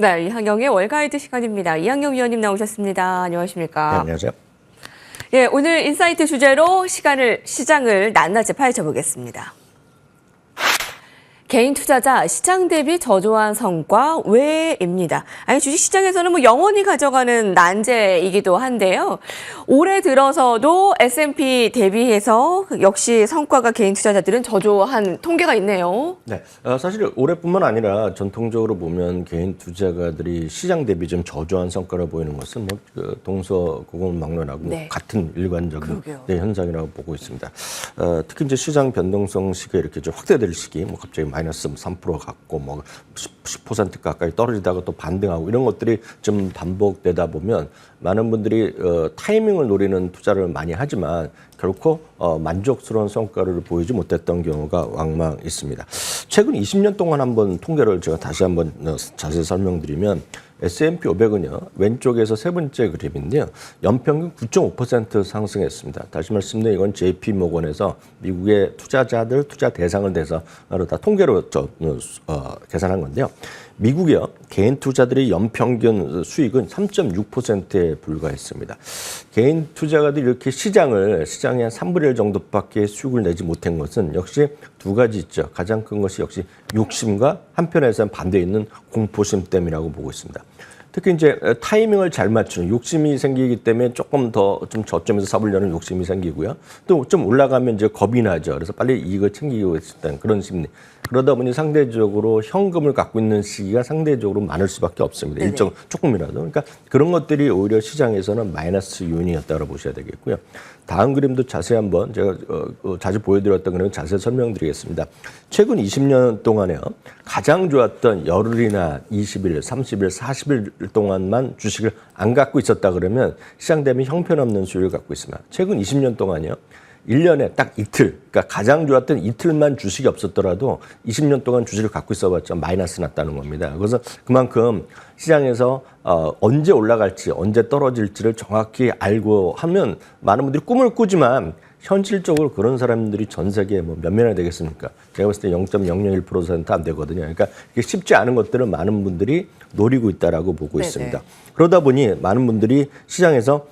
네, 이항영의 월가이드 시간입니다. 이항영 위원님 나오셨습니다. 안녕하십니까? 네, 안녕하세요. 예, 오늘 인사이트 주제로 시장을 낱낱이 파헤쳐 보겠습니다. 개인 투자자 시장 대비 저조한 성과 왜입니다. 아니, 주식시장에서는 영원히 가져가는 난제이기도 한데요. 올해 들어서도 S&P 대비해서 역시 성과가 개인 투자자들은 저조한 통계가 있네요. 네, 사실 올해뿐만 아니라 전통적으로 보면 개인 투자가들이 시장 대비 좀 저조한 성과를 보이는 것은 동서고금망론하고 네. 같은 일관적인 현상이라고 보고 있습니다. 특히 이제 시장 변동성 시기가 이렇게 좀 확대될 시기, 갑자기 마이너스 3% 갔고 10% 가까이 떨어지다가 또 반등하고 이런 것들이 좀 반복되다 보면 많은 분들이 타이밍을 노리는 투자를 많이 하지만 결코 만족스러운 성과를 보이지 못했던 경우가 왕왕 있습니다. 최근 20년 동안 한번 통계를 제가 다시 한번 자세히 설명드리면 S&P 500은요, 왼쪽에서 세 번째 그림인데요, 연평균 9.5% 상승했습니다. 다시 말씀드리면 이건 JP 모건에서 미국의 투자자들 투자 대상을 대해서 다 통계로 계산한 건데요. 미국의 개인 투자들의 연평균 수익은 3.6%에 불과했습니다. 개인 투자가들이 이렇게 시장의 한 3분의 1 정도밖에 수익을 내지 못한 것은 역시 두 가지 있죠. 가장 큰 것이 역시 욕심과 한편에서는 반대에 있는 공포심 때문이라고 보고 있습니다. 특히 이제 타이밍을 잘 맞추는 욕심이 생기기 때문에 조금 더 좀 저점에서 사보려는 욕심이 생기고요. 또 좀 올라가면 이제 겁이 나죠. 그래서 빨리 이익을 챙기고 있었다는 그런 심리. 그러다 보니 상대적으로 현금을 갖고 있는 시기가 상대적으로 많을 수밖에 없습니다. 조금이라도. 그러니까 그런 것들이 오히려 시장에서는 마이너스 요인이었다고 보셔야 되겠고요. 다음 그림도 자세히 한번 제가 자주 보여드렸던 그런 자세히 설명드리겠습니다. 최근 20년 동안에요. 가장 좋았던 열흘이나 20일, 30일, 40일 동안만 주식을 안 갖고 있었다 그러면 시장 대비 형편없는 수익을 갖고 있습니다. 최근 20년 동안이요. 1년에 딱 이틀, 그러니까 가장 좋았던 이틀만 주식이 없었더라도 20년 동안 주식을 갖고 있어봤자 마이너스 났다는 겁니다. 그래서 그만큼 시장에서 언제 올라갈지, 언제 떨어질지를 정확히 알고 하면 많은 분들이 꿈을 꾸지만 현실적으로 그런 사람들이 전 세계에 몇 명이나 되겠습니까? 제가 봤을 때 0.001% 안 되거든요. 그러니까 이게 쉽지 않은 것들을 많은 분들이 노리고 있다라고 보고 있습니다. 그러다 보니 많은 분들이 시장에서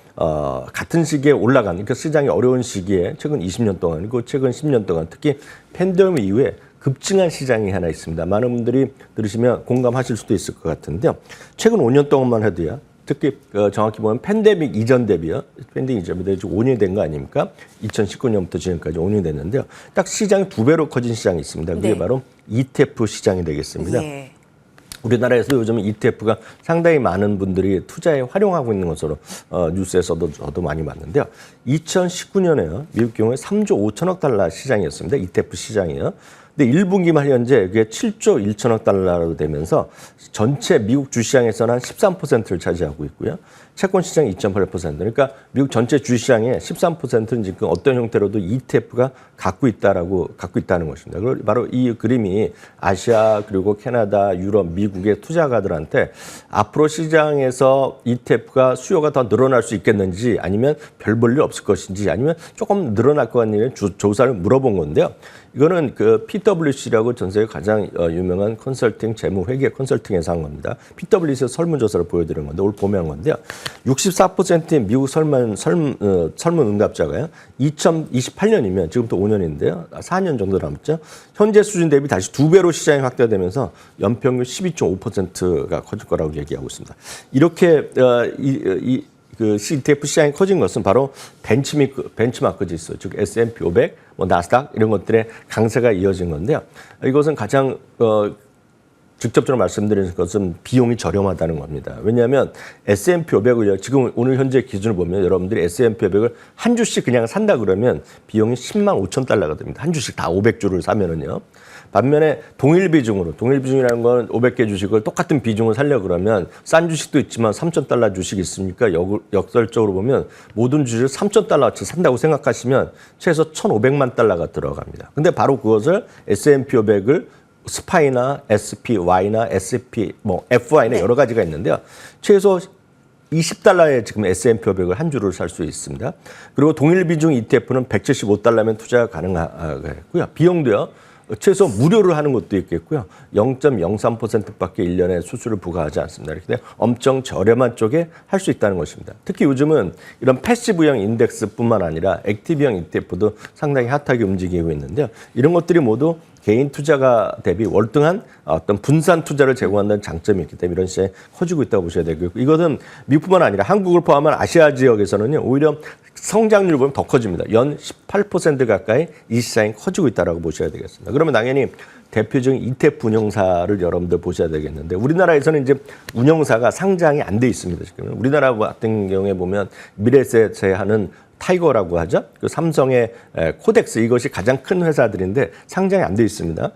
같은 시기에 올라간, 그러니까 시장이 어려운 시기에 최근 20년 동안, 그리고 최근 10년 동안 특히 팬데믹 이후에 급증한 시장이 하나 있습니다. 많은 분들이 들으시면 공감하실 수도 있을 것 같은데요. 최근 5년 동안만 해도요. 특히 정확히 보면 팬데믹 이전 대비요. 팬데믹 이전 대비 5년이 된 거 아닙니까? 2019년부터 지금까지 5년이 됐는데요. 딱 시장이 2배로 커진 시장이 있습니다. 그게 바로 ETF 시장이 되겠습니다. 네. 우리나라에서 요즘 ETF가 상당히 많은 분들이 투자에 활용하고 있는 것으로 뉴스에서도 저도 많이 봤는데요. 2019년에요. 미국 경우에 3조 5천억 달러 시장이었습니다. ETF 시장이요. 근데 1분기만 현재 그게 7조 1천억 달러로 되면서 전체 미국 주시장에서는 한 13%를 차지하고 있고요. 채권 시장 2.8%. 그러니까 미국 전체 주시장의 13%는 지금 어떤 형태로도 ETF가 갖고 있다는 것입니다. 그리고 바로 이 그림이 아시아 그리고 캐나다, 유럽, 미국의 투자가들한테 앞으로 시장에서 ETF가 수요가 더 늘어날 수 있겠는지 아니면 별 볼 일 없을 것인지 아니면 조금 늘어날 것 같은 조사를 물어본 건데요. 이거는 그 PwC라고 전 세계 가장 유명한 컨설팅, 재무회계 컨설팅에서 한 겁니다. PwC에서 설문조사를 보여드린 건데 오늘 봄에 한 건데요. 64%의 미국 설문응답자가요. 2028년이면 지금부터 5년인데요. 4년 정도 남았죠. 현재 수준 대비 다시 2배로 시장이 확대되면서 연평균 12.5%가 커질 거라고 얘기하고 있습니다. 이렇게 그 ETF 시장이 커진 것은 바로 벤치마크 지수, 즉 S&P 500, 나스닥 이런 것들의 강세가 이어진 건데요. 이것은 가장 직접적으로 말씀드리는 것은 비용이 저렴하다는 겁니다. 왜냐하면 S&P 500을 지금 오늘 현재 기준을 보면 여러분들이 S&P 500을 한 주씩 그냥 산다 그러면 비용이 10만 5천 달러가 됩니다. 한 주씩 다 500주를 사면은요. 반면에 동일 비중이라는 건 500개 주식을 똑같은 비중을 살려고 그러면 싼 주식도 있지만 3,000달러 주식이 있으니까 역설적으로 보면 모든 주식을 3,000달러어치 산다고 생각하시면 최소 1,500만 달러가 들어갑니다. 근데 바로 그것을 S&P 500을 스파이나 SPY나 SP, FY나 여러 가지가 있는데요. 최소 20달러에 지금 S&P 500을 한 주를 살 수 있습니다. 그리고 동일 비중 ETF는 175달러면 투자가 가능하고요. 비용도요. 최소 무료로 하는 것도 있겠고요. 0.03%밖에 1년에 수수료를 부과하지 않습니다. 이렇게 엄청 저렴한 쪽에 할 수 있다는 것입니다. 특히 요즘은 이런 패시브형 인덱스뿐만 아니라 액티브형 ETF도 상당히 핫하게 움직이고 있는데요. 이런 것들이 모두 개인 투자가 대비 월등한 어떤 분산 투자를 제공한다는 장점이 있기 때문에 이런 시장이 커지고 있다고 보셔야 되고요. 이것은 미국뿐만 아니라 한국을 포함한 아시아 지역에서는요. 오히려 성장률 보면 더 커집니다. 연 18% 가까이 이 시장이 커지고 있다고 보셔야 되겠습니다. 그러면 당연히 대표적인 ETF 운용사를 여러분들 보셔야 되겠는데 우리나라에서는 이제 운용사가 상장이 안 돼 있습니다. 지금 우리나라 같은 경우에 보면 미래에셋에 하는 타이거라고 하죠. 그 삼성의 코덱스 이것이 가장 큰 회사들인데 상장이 안 돼 있습니다.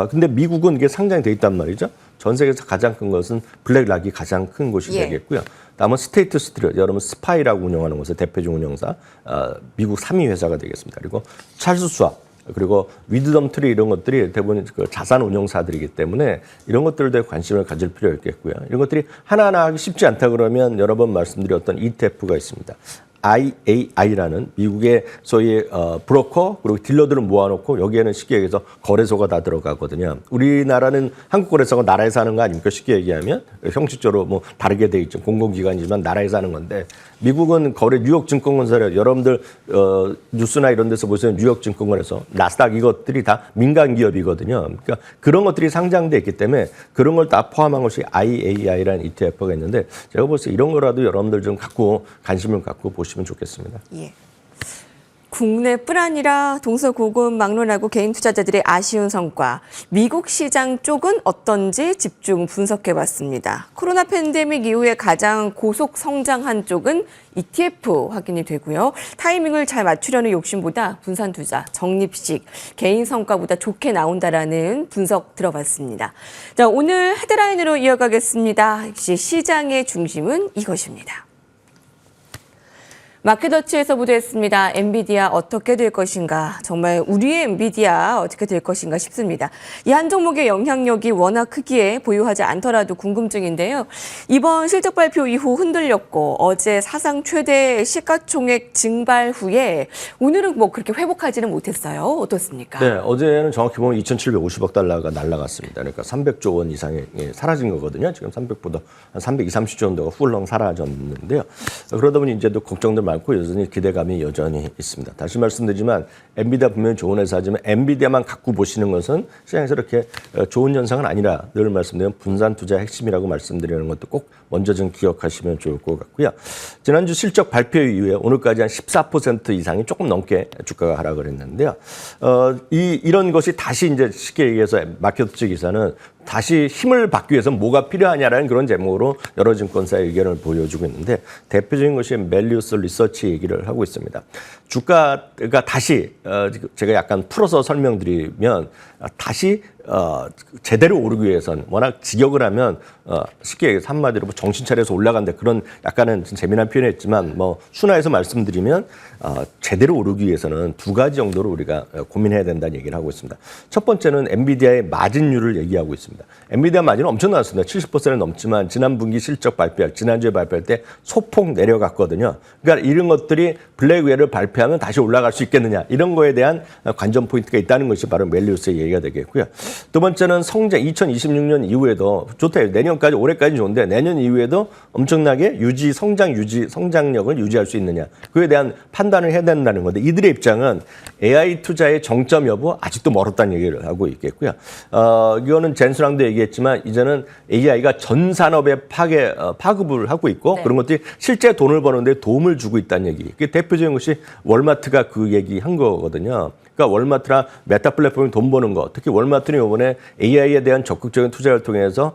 근데 미국은 이게 상장이 돼 있단 말이죠. 전 세계에서 가장 큰 것은 블랙락이 가장 큰 곳이 되겠고요. 다음은 스테이트 스트리트, 여러분 스파이라고 운영하는 곳의 대표적 운영사, 미국 3위 회사가 되겠습니다. 그리고 찰스 수압, 그리고 위드덤 트리 이런 것들이 대부분 그 자산 운용사들이기 때문에 이런 것들에 대해 관심을 가질 필요가 있겠고요. 이런 것들이 하나하나 하기 쉽지 않다 그러면 여러 번 말씀드렸던 ETF가 있습니다. IAI라는 미국의 소위 브로커 그리고 딜러들을 모아놓고 여기에는 쉽게 얘기해서 거래소가 다 들어가거든요. 우리나라는 한국 거래소가 나라에서 하는 거 아닙니까? 쉽게 얘기하면 형식적으로 뭐 다르게 돼 있죠. 공공기관이지만 나라에서 하는 건데 미국은 거래 뉴욕 증권거래소 여러분들 뉴스나 이런 데서 보시면 뉴욕 증권거래소 나스닥 이것들이 다 민간 기업이거든요. 그러니까 그런 것들이 상장돼 있기 때문에 그런 걸 다 포함한 것이 IAI라는 ETF가 있는데 제가 볼 때 이런 거라도 여러분들 좀 갖고 관심을 갖고 보시면 좋겠습니다. 예. 국내뿐 아니라 동서고금 막론하고 개인 투자자들의 아쉬운 성과, 미국 시장 쪽은 어떤지 집중 분석해봤습니다. 코로나 팬데믹 이후에 가장 고속 성장한 쪽은 ETF 확인이 되고요. 타이밍을 잘 맞추려는 욕심보다 분산 투자, 적립식, 개인 성과보다 좋게 나온다라는 분석 들어봤습니다. 자, 오늘 헤드라인으로 이어가겠습니다. 역시 시장의 중심은 이것입니다. 마켓워치에서 보도했습니다. 엔비디아 어떻게 될 것인가. 정말 우리의 엔비디아 어떻게 될 것인가 싶습니다. 이 한 종목의 영향력이 워낙 크기에 보유하지 않더라도 궁금증인데요. 이번 실적 발표 이후 흔들렸고 어제 사상 최대 시가총액 증발 후에 오늘은 뭐 그렇게 회복하지는 못했어요. 어떻습니까? 네, 어제는 정확히 보면 2,750억 달러가 날라갔습니다. 그러니까 300조 원 이상이 사라진 거거든요. 지금 300보다 한 320, 30조 정도가 훌렁 사라졌는데요. 그러다 보니 이제도 걱정들 많고 여전히 기대감이 여전히 있습니다. 다시 말씀드리지만 엔비디아 분명히 좋은 회사지만 엔비디아만 갖고 보시는 것은 시장에서 이렇게 좋은 현상은 아니라 늘 말씀드린 분산 투자의 핵심이라고 말씀드리는 것도 꼭 먼저 좀 기억하시면 좋을 것 같고요. 지난주 실적 발표 이후에 오늘까지 한 14% 이상이 조금 넘게 주가가 하락을 했는데요. 이런 것이 다시 이제 쉽게 얘기해서 마켓워치 기사는 다시 힘을 받기 위해서 뭐가 필요하냐라는 그런 제목으로 여러 증권사의 의견을 보여주고 있는데 대표적인 것이 멜리우스 리서치 얘기를 하고 있습니다. 주가가 다시 제가 약간 풀어서 설명드리면 다시 제대로 오르기 위해서는 워낙 직역을 하면 쉽게 얘기해서 한마디로 뭐 정신 차려서 올라간다 그런 약간은 재미난 표현을 했지만 뭐 순화해서 말씀드리면 제대로 오르기 위해서는 두 가지 정도로 우리가 고민해야 된다는 얘기를 하고 있습니다. 첫 번째는 엔비디아의 마진율을 얘기하고 있습니다. 엔비디아 마진은 엄청 나왔습니다. 70%는 넘지만 지난 분기 실적 발표할 지난주에 발표할 때 소폭 내려갔거든요. 그러니까 이런 것들이 블랙웨어를 발표하면 다시 올라갈 수 있겠느냐 이런 거에 대한 관전 포인트가 있다는 것이 바로 멜리우스의 얘기가 되겠고요. 두 번째는 성장 2026년 이후에도 좋대요. 내년까지 올해까지 좋은데 내년 이후에도 엄청나게 성장력을 유지할 수 있느냐 그에 대한 판단을 해야 된다는 건데 이들의 입장은 AI 투자의 정점 여부 아직도 멀었다는 얘기를 하고 있겠고요. 이거는 젠수랑도 얘기했지만 이제는 AI가 전 산업에 파급을 하고 있고 네. 그런 것들이 실제 돈을 버는데 도움을 주고 있다는 얘기. 그게 대표적인 것이 월마트가 그 얘기한 거거든요. 그러니까 월마트나 메타 플랫폼이 돈 버는 거, 특히 월마트는 이번에 AI에 대한 적극적인 투자를 통해서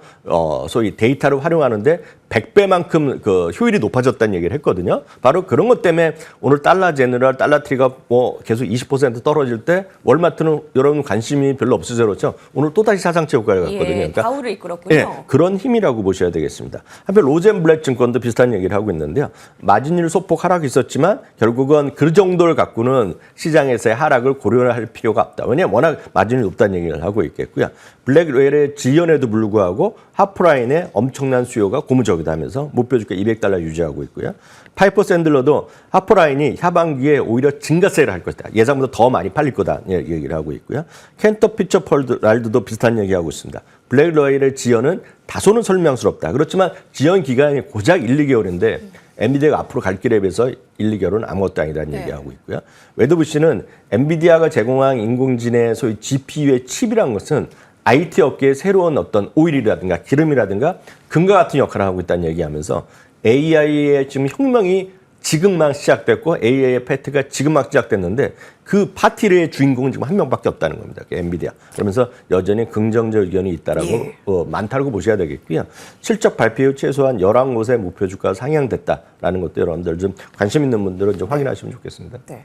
소위 데이터를 활용하는데 100배만큼 그 효율이 높아졌다는 얘기를 했거든요. 바로 그런 것 때문에 오늘 달러 제너럴, 달러 트리가 뭐 계속 20% 떨어질 때 월마트는 여러분 관심이 별로 없으셔서 그렇죠. 오늘 또다시 사상체 효과를 갖거든요. 그러니까 가우를 이끌었군요. 예, 그런 힘이라고 보셔야 되겠습니다. 한편 로젠블랙 증권도 비슷한 얘기를 하고 있는데요. 마진율 소폭 하락이 있었지만 결국은 그 정도를 갖고는 시장에서의 하락을 고려할 필요가 없다. 왜냐하면 워낙 마진율이 높다는 얘기를 하고 있겠고요. 블랙웨어의 지연에도 불구하고 하프라인에 엄청난 수요가 고무적인 지속적이다 하면서 목표 주가 $200 유지하고 있고요. 파이퍼 샌들러도 하퍼라인이 하반기에 오히려 증가 세일을 할 것이다. 예상보다 더 많이 팔릴 거다 얘기를 하고 있고요. 켄터 피처럴드도 비슷한 얘기하고 있습니다. 블랙 로얄의 지연은 다소는 설명스럽다. 그렇지만 지연 기간이 고작 1, 2개월인데 엔비디아가 앞으로 갈 길에 비해서 1, 2개월은 아무것도 아니라는 얘기하고 있고요. 웨더부시는 엔비디아가 제공한 인공지능 소위 GPU의 칩이라는 것은 IT 업계의 새로운 어떤 오일이라든가 기름이라든가 금과 같은 역할을 하고 있다는 얘기하면서 AI의 지금 혁명이 지금 막 시작됐고 AI의 패트가 지금 막 시작됐는데 그 파티의 주인공은 지금 한 명밖에 없다는 겁니다. 엔비디아. 그러면서 여전히 긍정적 의견이 있다라고 많다고 보셔야 되겠고요. 실적 발표 후 최소한 11곳의 목표 주가가 상향됐다라는 것도 여러분들 좀 관심 있는 분들은 좀 확인하시면 좋겠습니다. 네.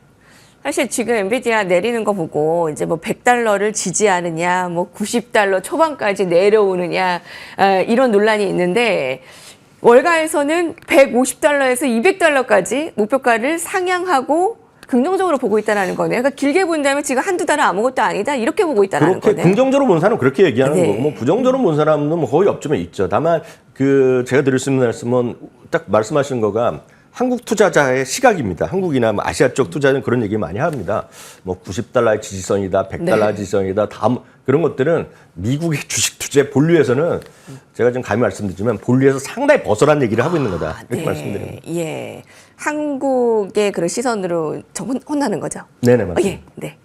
사실 지금 엔비디아 내리는 거 보고 이제 뭐 $100를 지지하느냐, 뭐 $90 초반까지 내려오느냐 이런 논란이 있는데 월가에서는 $150에서 $200까지 목표가를 상향하고 긍정적으로 보고 있다는 거네요. 그러니까 길게 본다면 지금 한두 달은 아무것도 아니다 이렇게 보고 있다는 거네요. 긍정적으로 본 사람은 그렇게 얘기하는 네. 거고 뭐 부정적으로 본 사람은 뭐 거의 없지만 있죠. 다만 제가 드릴 수 있는 말씀은 딱 말씀하신 거가 한국 투자자의 시각입니다. 한국이나 뭐 아시아 쪽 투자는 그런 얘기 많이 합니다. 뭐 $90의 지지선이다, $100 지지선이다, 그런 것들은 미국의 주식 투자의 본류에서는 제가 지금 감히 말씀드리지만 본류에서 상당히 벗어난 얘기를 하고 있는 거다. 이렇게 말씀드립니다. 예, 한국의 그런 시선으로 혼나는 거죠. 네네 맞습니다. 예, 네.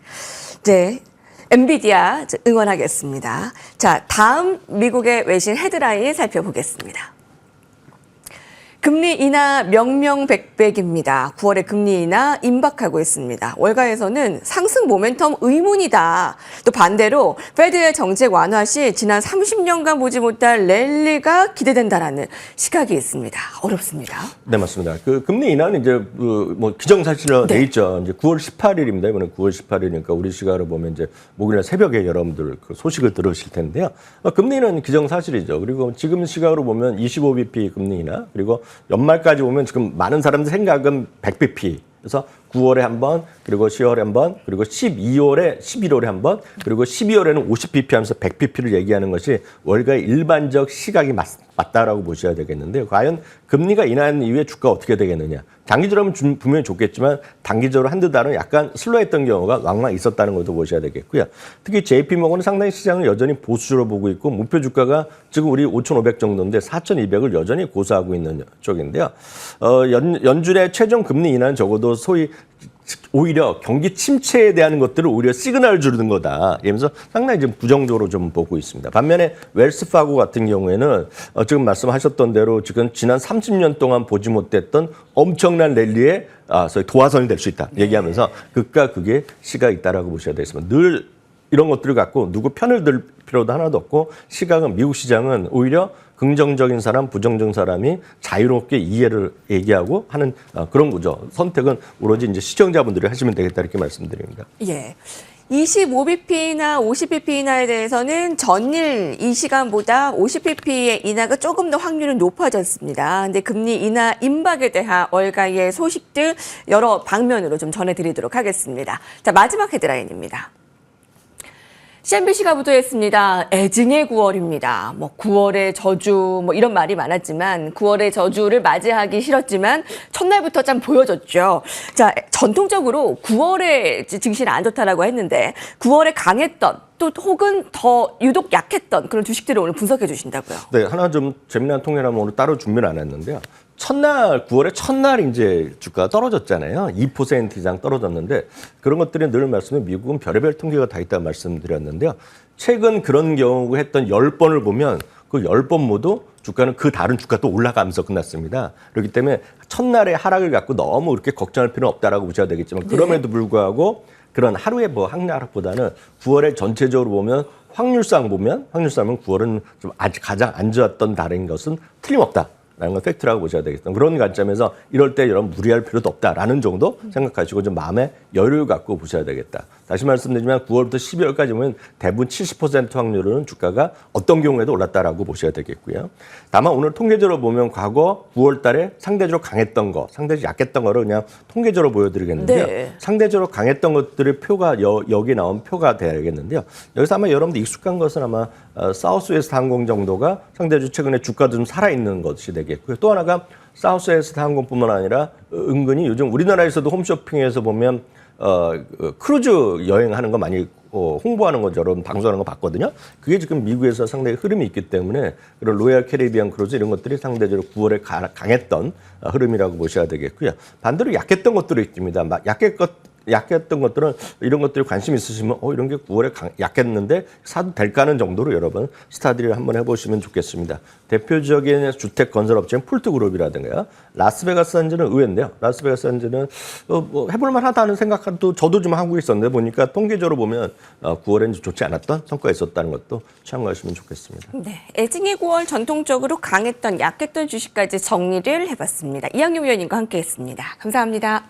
이제 엔비디아 응원하겠습니다. 자, 다음 미국의 외신 헤드라인 살펴보겠습니다. 금리 인하 명명백백입니다. 9월에 금리 인하 임박하고 있습니다. 월가에서는 상승 모멘텀 의문이다. 또 반대로 페드의 정책 완화 시 지난 30년간 보지 못할 랠리가 기대된다라는 시각이 있습니다. 어렵습니다. 네 맞습니다. 그 금리 인하는 이제 뭐 기정사실로 돼 있죠. 이제 9월 18일입니다. 이번에 9월 18일이니까 우리 시간으로 보면 이제 목요일 새벽에 여러분들 그 소식을 들으실 텐데요. 금리 인하는 기정사실이죠. 그리고 지금 시각으로 보면 25bp 금리 인하 그리고 연말까지 보면 지금 많은 사람들 생각은 100bp. 그래서 9월에 한 번, 그리고 10월에 한 번, 그리고 11월에 한 번, 그리고 12월에는 50bp 하면서 100bp를 얘기하는 것이 월가의 일반적 시각이 맞다라고 보셔야 되겠는데요. 과연 금리가 인하한 이후에 주가 어떻게 되겠느냐. 장기적으로는 분명히 좋겠지만 단기적으로 한두 달은 약간 슬로했던 경우가 왕왕 있었다는 것도 보셔야 되겠고요. 특히 JP모건은 상당히 시장을 여전히 보수적으로 보고 있고 목표 주가가 지금 우리 5,500 정도인데 4,200을 여전히 고수하고 있는 쪽인데요. 연준의 최종 금리 인하는 적어도 소위 오히려 경기 침체에 대한 것들을 오히려 시그널을 주는 거다. 이러면서 상당히 좀 부정적으로 좀 보고 있습니다. 반면에 웰스파고 같은 경우에는 지금 말씀하셨던 대로 지금 지난 30년 동안 보지 못했던 엄청난 랠리에 소위 도화선이 될 수 있다. 얘기하면서 극과 극의 시가 있다라고 보셔야 되겠습니다. 늘 이런 것들을 갖고 누구 편을 들 필요도 하나도 없고 시각은 미국 시장은 오히려 긍정적인 사람, 부정적인 사람이 자유롭게 이해를 얘기하고 하는 그런 거죠. 선택은 오로지 이제 시청자분들이 하시면 되겠다 이렇게 말씀드립니다. 예. 25bp나 50bp 인하에 대해서는 전일 이 시간보다 50bp의 인하가 조금 더 확률은 높아졌습니다. 근데 금리 인하 임박에 대한 월가의 소식들 여러 방면으로 좀 전해드리도록 하겠습니다. 자, 마지막 헤드라인입니다. CNBC가 보도했습니다. 애증의 9월입니다. 뭐 9월의 저주 뭐 이런 말이 많았지만 9월의 저주를 맞이하기 싫었지만 첫날부터 참 보여줬죠. 자, 전통적으로 9월에 증시는 안 좋다라고 했는데 9월에 강했던 또 혹은 더 유독 약했던 그런 주식들을 오늘 분석해 주신다고요. 네, 하나 좀 재미난 통계라면 오늘 따로 준비를 안 했는데요. 9월에 첫날 이제 주가가 떨어졌잖아요. 2% 이상 떨어졌는데 그런 것들이 늘 말씀해 미국은 별의별 통계가 다 있다고 말씀드렸는데요. 최근 그런 경우 했던 10번을 보면 그 10번 모두 주가는 그 다른 주가 또 올라가면서 끝났습니다. 그렇기 때문에 첫날의 하락을 갖고 너무 그렇게 걱정할 필요는 없다라고 보셔야 되겠지만 그럼에도 불구하고 그런 하루의 뭐 하락보다는 9월에 전체적으로 보면 확률상 보면 9월은 좀 아직 가장 안 좋았던 달인 것은 틀림없다. 라는 건 팩트라고 보셔야 되겠습니다. 그런 관점에서 이럴 때 여러분 무리할 필요도 없다라는 정도 생각하시고 좀 마음의 여유를 갖고 보셔야 되겠다. 다시 말씀드리지만 9월부터 12월까지 보면 대부분 70% 확률로는 주가가 어떤 경우에도 올랐다라고 보셔야 되겠고요. 다만 오늘 통계적으로 보면 과거 9월 달에 상대적으로 강했던 거, 상대적으로 약했던 거를 그냥 통계적으로 보여드리겠는데요. 네. 상대적으로 강했던 것들의 표가 여기 나온 표가 돼야겠는데요. 여기서 아마 여러분들 익숙한 것은 아마 사우스웨스트 항공 정도가 상대적으로 최근에 주가도 좀 살아있는 것이 되겠고요. 또 하나가 사우스웨스트 항공뿐만 아니라 은근히 요즘 우리나라에서도 홈쇼핑에서 보면 크루즈 여행하는 거 많이 홍보하는 것처럼 방송하는 거 봤거든요. 그게 지금 미국에서 상당히 흐름이 있기 때문에 그런 로얄 캐리비안 크루즈 이런 것들이 상대적으로 9월에 강했던 흐름이라고 보셔야 되겠고요. 반대로 약했던 것들이 있습니다. 약했던 것들은 이런 것들이 관심 있으시면 이런 게 9월에 약했는데 사도 될까 하는 정도로 여러분 스타디를 한번 해보시면 좋겠습니다. 대표적인 주택 건설 업체는 폴트그룹이라든가 라스베가스 산지는 의외인데요. 라스베가스 산지는 뭐 해볼 만하다는 생각도 저도 좀 하고 있었는데 보니까 통계적으로 보면 9월에는 좋지 않았던 성과가 있었다는 것도 참고하시면 좋겠습니다. 네, 애증의 9월 전통적으로 강했던 약했던 주식까지 정리를 해봤습니다. 이학용 위원님과 함께했습니다. 감사합니다.